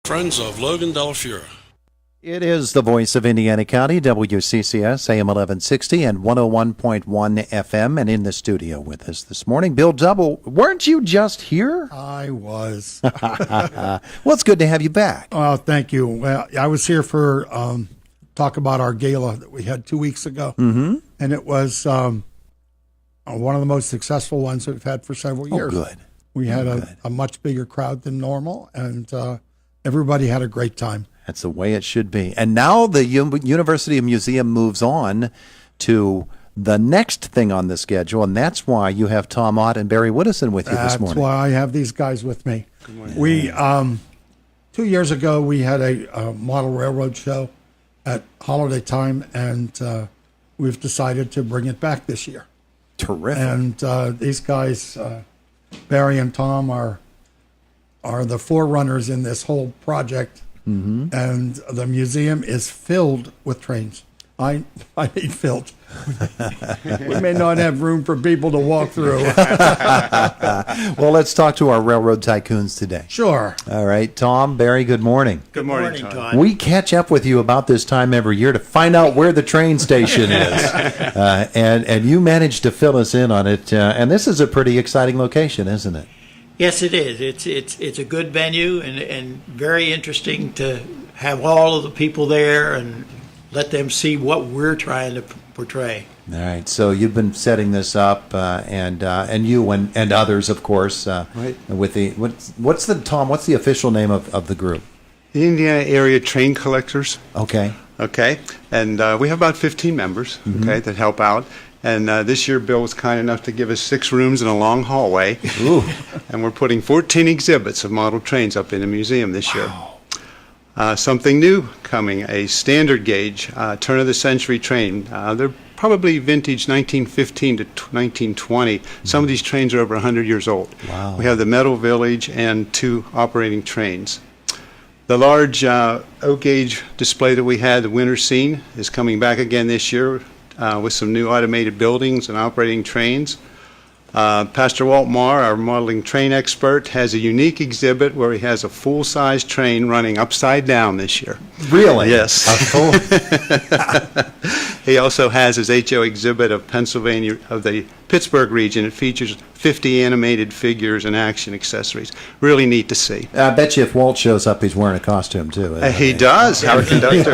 Friends of Logan Del Fiore. It is the voice of Indiana County, WCCS, AM 1160 and 101.1 FM. And in the studio with us this morning, Bill Double. Weren't you just here? I was. Well, it's good to have you back. Well, thank you. Well, I was here for talk about our gala that we had 2 weeks ago. Mm-hmm. And it was one of the most successful ones that we've had for several years. Oh, good. We had a much bigger crowd than normal, and everybody had a great time. That's the way it should be. And now the University Museum moves on to the next thing on the schedule, and that's why you have Tom Ott and Barry Widdowson with you this morning. That's why I have these guys with me. We 2 years ago, we had a model railroad show at holiday time, and we've decided to bring it back this year. Terrific. And these guys, Barry and Tom, are the forerunners in this whole project. Mm-hmm. And the museum is filled with trains. I mean filled. We may not have room for people to walk through. Well, let's talk to our railroad tycoons today. Sure. All right, Tom, Barry, good morning. Good morning, Todd. We catch up with you about this time every year to find out where the train station is. And you managed to fill us in on it. And this is a pretty exciting location, isn't it? Yes, it is. It's a good venue and very interesting to have all of the people there and let them see what we're trying to portray. All right. So you've been setting this up, and you and others, of course. Right. With the what's the official name of the group? The Indiana Area Train Collectors. Okay. Okay. And we have about 15 members, okay, that help out. And this year, Bill was kind enough to give us 6 rooms and a long hallway. Ooh. And we're putting 14 exhibits of model trains up in the museum this year. Something new coming, a standard gauge, turn-of-the-century train. They're probably vintage 1915 to 1920. Some of these trains are over 100 years old. Wow. We have the Metal Village and 2 operating trains. The large oak gauge display that we had, the winter scene, is coming back again this year. With some new automated buildings and operating trains. Pastor Walt Marr, our modeling train expert, has a unique exhibit where he has a full-size train running upside down this year. Really? Yes. He also has his HO exhibit of Pennsylvania, of the Pittsburgh region. It features 50 animated figures and action accessories. Really neat to see. I bet you if Walt shows up, he's wearing a costume, too. He does, our conductor.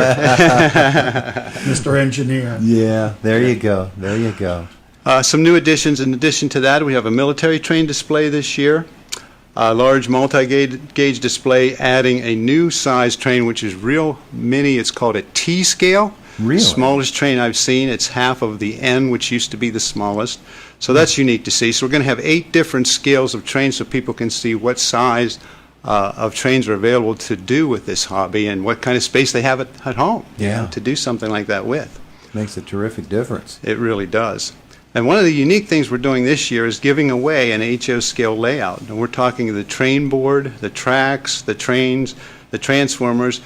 Mr. Engineer. Yeah, there you go. There you go. Some new additions. In addition to that, we have a military train display this year. A large multi-gauge display adding a new size train, which is real mini. It's called a T-scale. Really? Smallest train I've seen. It's half of the N, which used to be the smallest. So that's unique to see. So we're going to have 8 different scales of trains so people can see what size of trains are available to do with this hobby and what kind of space they have at home to do something like that with. Makes a terrific difference. It really does. And one of the unique things we're doing this year is giving away an HO scale layout. And we're talking the train board, the tracks, the trains, the transformers,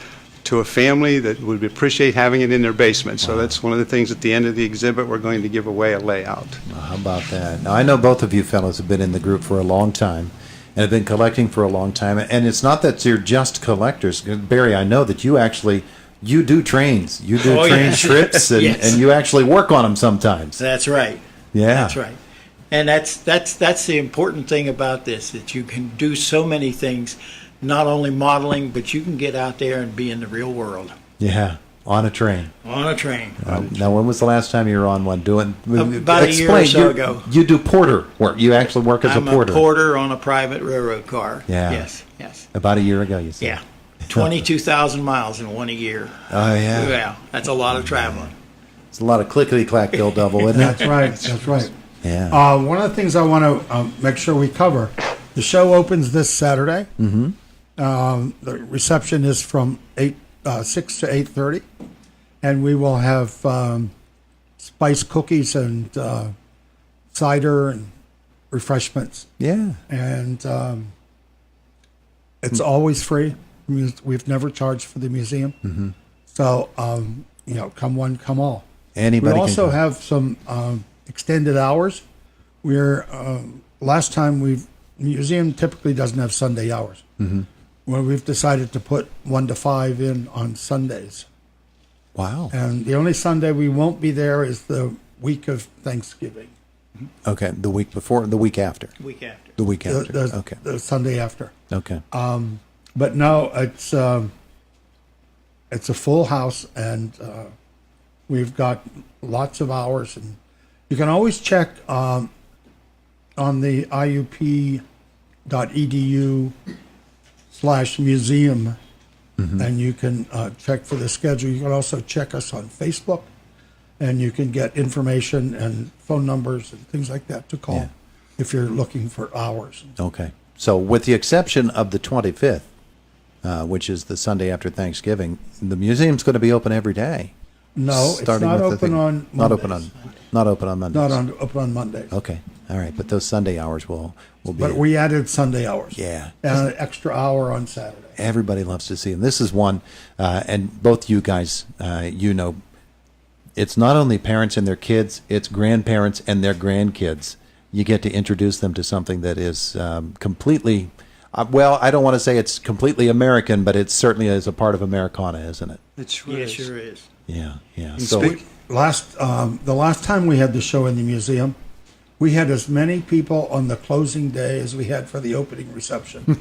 to a family that would appreciate having it in their basement. So that's one of the things at the end of the exhibit, we're going to give away a layout. Well, how about that? Now, I know both of you fellows have been in the group for a long time and have been collecting for a long time. And it's not that you're just collectors. Barry, I know that you do trains. You do train trips, and, Yes. and you actually work on them sometimes. That's right. Yeah. That's right. And that's the important thing about this, that you can do so many things, not only modeling, but you can get out there and be in the real world. Yeah, on a train. On a train. Now, when was the last time you were on one doing? About a year or so ago. You do porter work. You actually work as a porter. I'm a porter on a private railroad car. Yeah. Yes. About a year ago, you said. Yeah. 22,000 miles in 1 year. Oh, yeah. Yeah, that's a lot of traveling. It's a lot of clickety-clack, Bill Double, isn't it? That's right. That's right. Yeah. One of the things I want to make sure we cover, the show opens this Saturday. Mm-hmm. The reception is from 6 to 8:30, and we will have spice cookies and cider and refreshments. Yeah. And it's always free. We've never charged for the museum. Mm-hmm. So, come one, come all. Anybody we also can have some extended hours. We're last time museum typically doesn't have Sunday hours. Mm-hmm. Well, we've decided to put 1 to 5 in on Sundays. Wow. And the only Sunday we won't be there is the week of Thanksgiving. Okay, the week before, the week after. Week after. The week after. The, Okay. the Sunday after. Okay. But no, it's a full house, and we've got lots of hours. And you can always check on the iup.edu/museum, and you can check for the schedule. You can also check us on Facebook, and you can get information and phone numbers and things like that to call Yeah. if you're looking for hours. Okay. So, with the exception of the 25th, which is the Sunday after Thanksgiving, the museum's going to be open every day. No, it's Starting not with the open thing- on Not Mondays. open on. Not open on Mondays. Open on Mondays. Okay. All right. But those Sunday hours will be. But we added Sunday hours. Yeah. And an extra hour on Saturday. Everybody loves to see them. This is one, and both you guys, it's not only parents and their kids, it's grandparents and their grandkids. You get to introduce them to something that is completely, well, I don't want to say it's completely American, but it certainly is a part of Americana, isn't it? It sure Yeah, is. sure is. Yeah, yeah. And So, speak- The last time we had the show in the museum, we had as many people on the closing day as we had for the opening reception.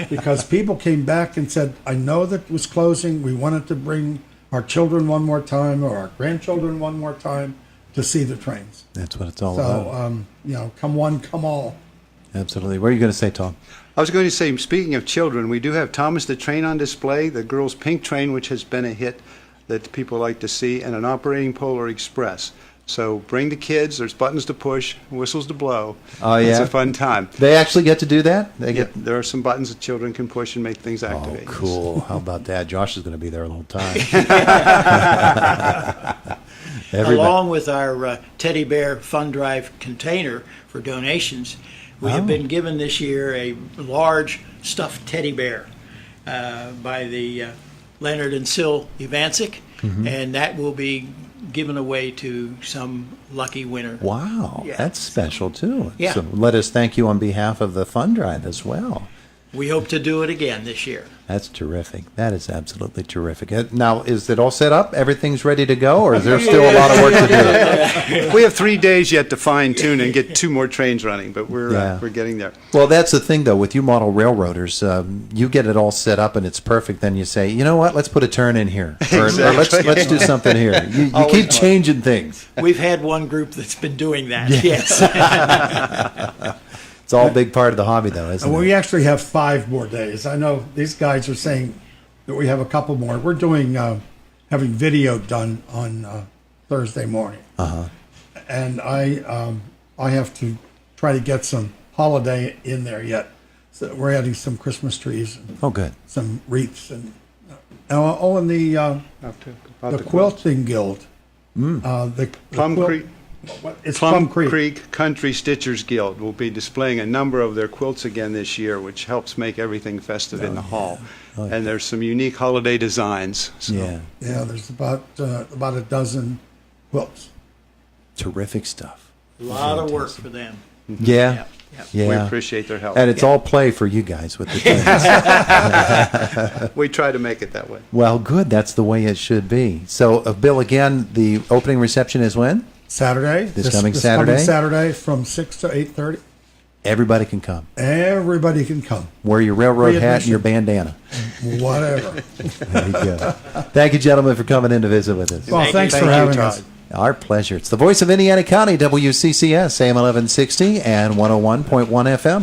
Because people came back and said, I know that it was closing. We wanted to bring our children one more time or our grandchildren one more time to see the trains. that's what it's all about. So, come one, come all. Absolutely. What are you going to say, Tom? I was going to say, speaking of children, we do have Thomas the Train on display, the girls' pink train, which has been a hit that people like to see, and an operating Polar Express. So bring the kids. There's buttons to push, whistles to blow. Oh, It's yeah? a fun time. They actually get to do that? They Yeah, get. there are some buttons that children can push and make things Oh, activate. cool. How about that? Josh is going to be there the whole time. Everybody. Along with our teddy bear fund drive container for donations, we have been given this year a large stuffed teddy bear by the Leonard and Sil Ivancic, and that will be given away to some lucky winner. Wow, Yeah. that's special too. Yeah. So let us thank you on behalf of the fund drive as well. We hope to do it again this year. That's terrific. That is absolutely terrific. Now, is it all set up? Everything's ready to go, or is there still a lot of work to do? We have 3 days yet to fine tune and get 2 more trains running, but we're getting there. Well, that's the thing, though, with you model railroaders, you get it all set up and it's perfect. Then you say, you know what? Let's put a turn in here, or let's do something here. You keep changing things. We've had one group that's been doing that. Yes. It's all a big part of the hobby, though, isn't And it? we actually have 5 more days. I know these guys are saying that we have a couple more. We're doing having video done on Thursday morning, and I have to try to get some holiday in there yet. So we're adding some Christmas trees, and Oh, good. some wreaths, and the Quilting Guild, the Plum quilt- Creek. It's Plum Creek Country Stitchers Guild will be displaying a number of their quilts again this year, which helps make everything festive in the hall. And there's some unique holiday designs. So. Yeah, Yeah, there's about a dozen quilts. terrific stuff. A lot of work for them. Yeah, Yeah. We yeah. appreciate their help. And it's all play for you guys with the kids. We try to make it that way. Well, good. That's the way it should be. So, Bill, again, the opening reception is when? Saturday. This coming Saturday? Coming Saturday from 6 to 8:30. Everybody can come. Everybody can come. Wear your railroad Free hat and your admission. bandana. Whatever. There you go. Thank you, gentlemen, for coming in to visit with us. Well, Thank thanks you. for Thank you, having Todd. us. Our pleasure. It's the voice of Indiana County, WCCS, AM 1160 and 101.1 FM.